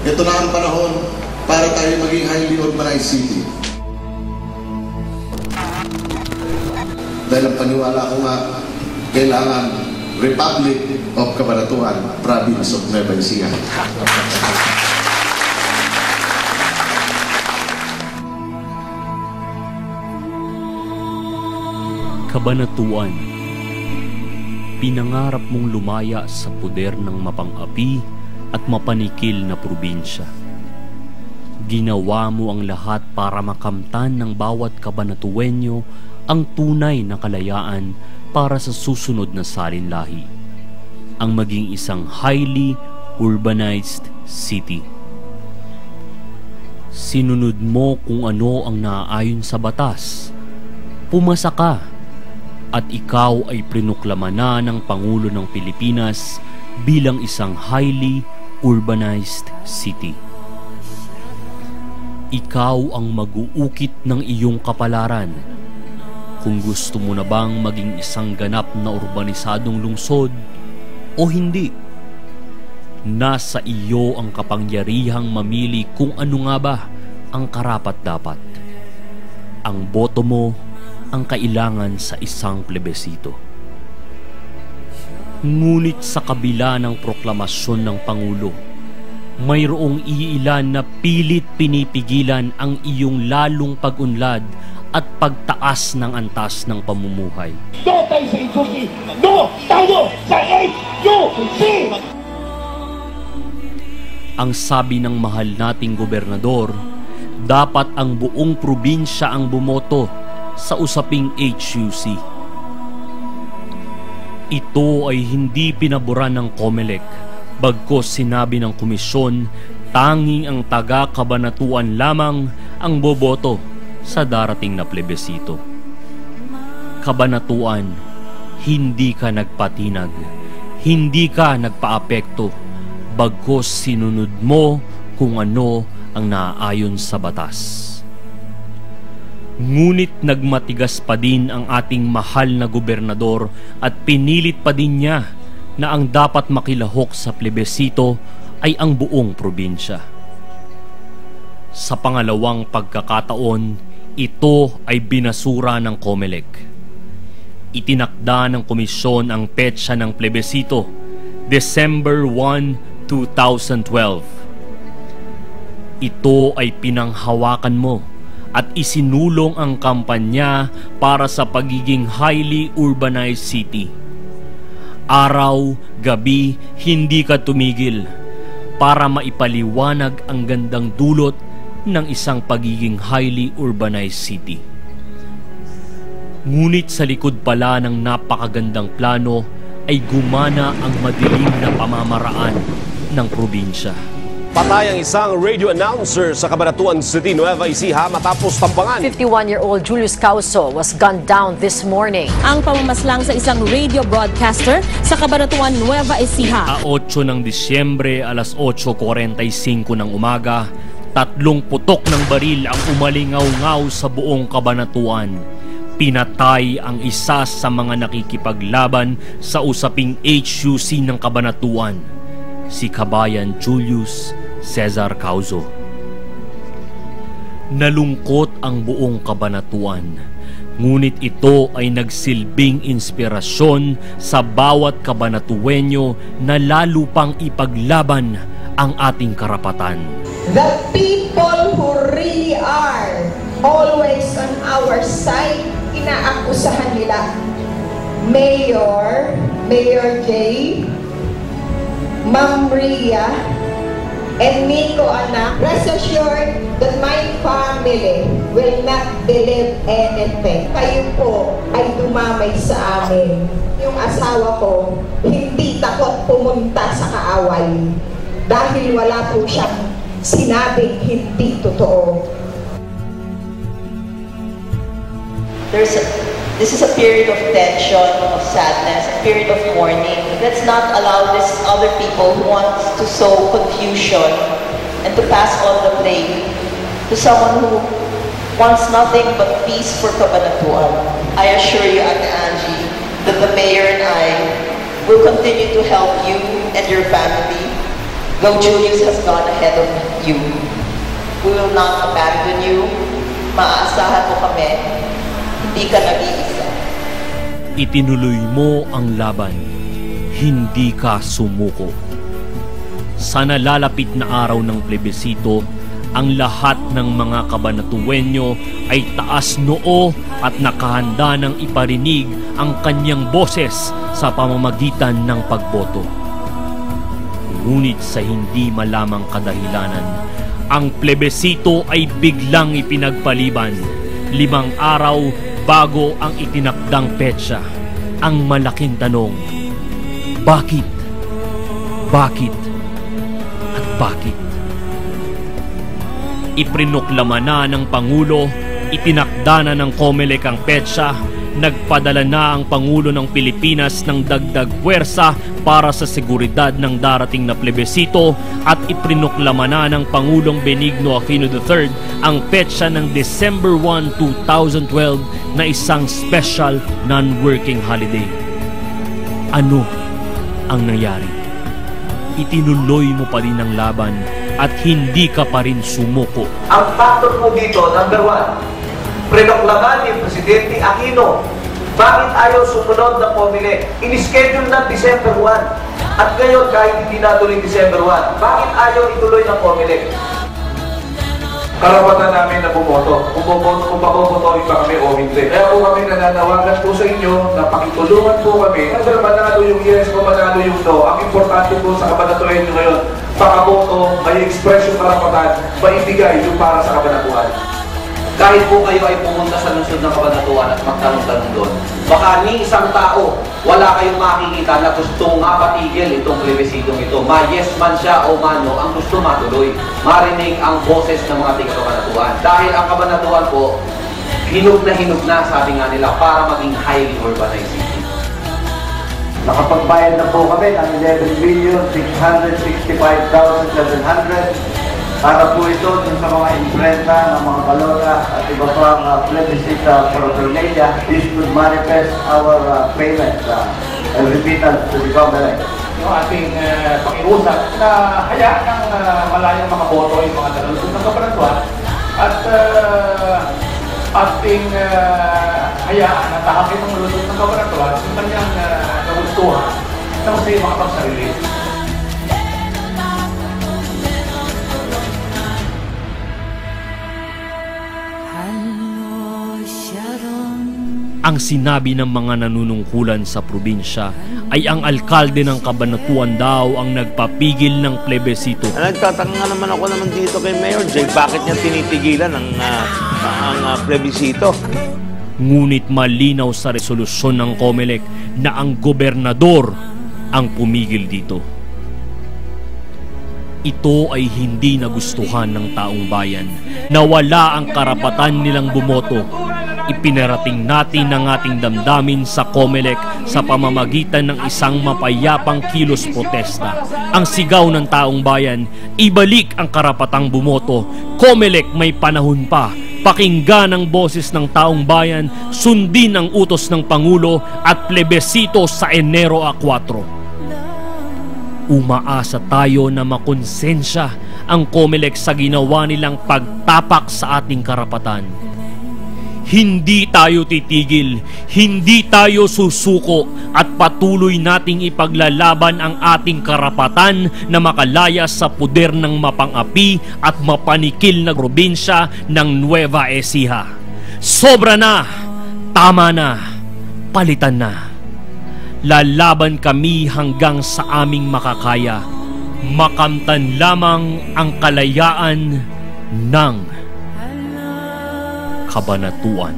ito na ang panahon para tayo maging highly urbanized city. Dahil ang paniwala ko nga, kailangan Republic of Cabanatuan, Province of Nueva Ecija. Cabanatuan, pinangarap mong lumaya sa puder ng mapang-api at mapanikil na probinsya. Ginawa mo ang lahat para makamtan ng bawat Cabanatuenyo ang tunay na kalayaan para sa susunod na salinlahi, ang maging isang highly urbanized city. Sinunod mo kung ano ang naaayon sa batas. Pumasa ka at ikaw ay prinuklama na ng Pangulo ng Pilipinas bilang isang highly urbanized city. Ikaw ang mag-uukit ng iyong kapalaran. Kung gusto mo na bang maging isang ganap na urbanisadong lungsod o hindi. Nasa iyo ang kapangyarihang mamili kung ano nga ba ang karapat-dapat. Ang boto mo ang kailangan sa isang plebisito. Ngunit sa kabila ng proklamasyon ng Pangulo, mayroong iilan na pilit pinipigilan ang iyong lalong pag-unlad at pagtaas ng antas ng pamumuhay. No tayo sa HUC! No tayo sa HUC! Ang sabi ng mahal nating gobernador, dapat ang buong probinsya ang bumoto sa usaping HUC. Ito ay hindi pinaboran ng COMELEC, bagkos sinabi ng komisyon, tanging ang taga-Cabanatuan lamang ang boboto sa darating na plebisito. Cabanatuan, hindi ka nagpatinag, hindi ka nagpaapekto, bagkos sinunod mo kung ano ang naaayon sa batas. Ngunit nagmatigas pa din ang ating mahal na gobernador at pinilit pa din niya na ang dapat makilahok sa plebisito ay ang buong probinsya. Sa pangalawang pagkakataon, ito ay binasura ng COMELEC. Itinakda ng komisyon ang petsa ng plebisito, December 1, 2012. Ito ay pinanghawakan mo at isinulong ang kampanya para sa pagiging highly urbanized city. Araw, gabi, hindi ka tumigil para maipaliwanag ang gandang dulot ng isang pagiging highly urbanized city. Ngunit sa likod pala ng napakagandang plano ay gumana ang madilim na pamamaraan ng probinsya. Patay ang isang radio announcer sa Cabanatuan City, Nueva Ecija matapos tampangan. 51-year-old Julius Causo was gunned down this morning. Ang pamamaslang sa isang radio broadcaster sa Cabanatuan, Nueva Ecija. 8 ng Disyembre, alas 8:45 ng umaga, 3 putok ng baril ang umalingaw-ngaw sa buong Cabanatuan. Pinatay ang isa sa mga nakikipaglaban sa usaping HUC ng Cabanatuan, si Kabayan Julius Cesar Causo. Nalungkot ang buong Cabanatuan, ngunit ito ay nagsilbing inspirasyon sa bawat Cabanatuenyo na lalo pang ipaglaban ang ating karapatan. The people who really are always on our side, inaakusahan nila. Mayor Jay, Ma'am Ria, and Nico anak, rest assured that my family will not believe anything. Kayo po ay dumamay sa amin. Yung asawa ko, hindi takot pumunta sa kaaway dahil wala po siyang sinabing hindi totoo. This is a period of tension, of sadness, a period of mourning. Let's not allow these other people who want to sow confusion and to pass on the blame to someone who wants nothing but peace for Cabanatuan. I assure you, Ate Angie, that the mayor and I will continue to help you and your family Though Julius has gone ahead of you, we will not abandon you. Maaasahan mo kami, hindi ka nag-iisa. Itinuloy mo ang laban, hindi ka sumuko. Sa nalalapit na araw ng plebisito, ang lahat ng mga kabanatuenyo ay taas noo at nakahanda ng iparinig ang kanyang boses sa pamamagitan ng pagboto. Ngunit sa hindi malamang kadahilanan, ang plebisito ay biglang ipinagpaliban 5 araw bago ang itinakdang petsa. Ang malaking tanong, bakit? Bakit? At bakit? Iprinoklama na ng Pangulo, itinakda na ng COMELEC ang petsa, nagpadala na ang Pangulo ng Pilipinas ng dagdag puwersa para sa seguridad ng darating na plebisito at iprinoklama na ng Pangulong Benigno Aquino III ang petsa ng December 1, 2012 na isang special non-working holiday. Ano ang nangyari? Itinuloy mo pa rin ang laban at hindi ka pa rin sumuko. Ang factor po dito, number 1, prenoklaman ni Presidente Aquino. Bakit ayaw sumunod na COMELEC? In-schedule ng December 1. At ngayon, kahit hindi natuloy December 1, bakit ayaw ituloy ng COMELEC? Karapatan namin na bumoto. Kung mabubotohin pa kami o hindi. Kaya po kami nananawagan po sa inyo na pakitulungan po kami. Kasi manalo yung yes o manalo yung no. Ang importante po sa kabanatuan nyo ngayon, pakaboto, may express yung karapatan, maibigay yung para sa kabanatuan. Kahit po kayo ay pumunta sa lungsod ng kabanatuan at magtanong-tanong doon, baka ni isang tao, wala kayong makikita na gustong mapatigil itong plebisitong ito. Ma-yes man siya o mano, ang gusto matuloy. Marinig ang boses ng mga taga-kabanatuan. Dahil ang kabanatuan po, hinog na, sabi nga nila, para maging highly urbanized city. Nakapagbayad na po kami ng 11,665,700 para po ito dun sa mga imprenta ng mga balota at iba pang plebiscite paraphernalia. This would manifest our payment and remittance to the government. Yung ating pakiusap na hayaan ng malayang mga boto yung mga nalusot ng kabanatuan at ating hayaan na tahakin ng nalusot ng kabanatuan yung kanyang nagustuhan na masaya makapagsarili. Ang sinabi ng mga nanunungkulan sa probinsya ay ang alkalde ng Cabanatuan daw ang nagpapigil ng plebisito. Nagtatanga naman ako dito kay Mayor Jay, bakit niya tinitigilan ang plebisito? Ngunit malinaw sa resolusyon ng COMELEC na ang gobernador ang pumigil dito. Ito ay hindi nagustuhan ng taong bayan na wala ang karapatan nilang bumoto. Ipinarating natin ang ating damdamin sa COMELEC sa pamamagitan ng isang mapayapang kilos protesta. Ang sigaw ng taong bayan, ibalik ang karapatang bumoto. COMELEC, may panahon pa. Pakinggan ang boses ng taong bayan, sundin ang utos ng Pangulo at plebisito sa Enero 4. Umaasa tayo na makonsensya ang COMELEC sa ginawa nilang pagtapak sa ating karapatan. Hindi tayo titigil, hindi tayo susuko at patuloy nating ipaglalaban ang ating karapatan na makalaya sa puder ng mapangapi at mapanikil na probinsya ng Nueva Ecija. Sobra na, tama na, palitan na. Lalaban kami hanggang sa aming makakaya. Makamtan lamang ang kalayaan ng Cabanatuan.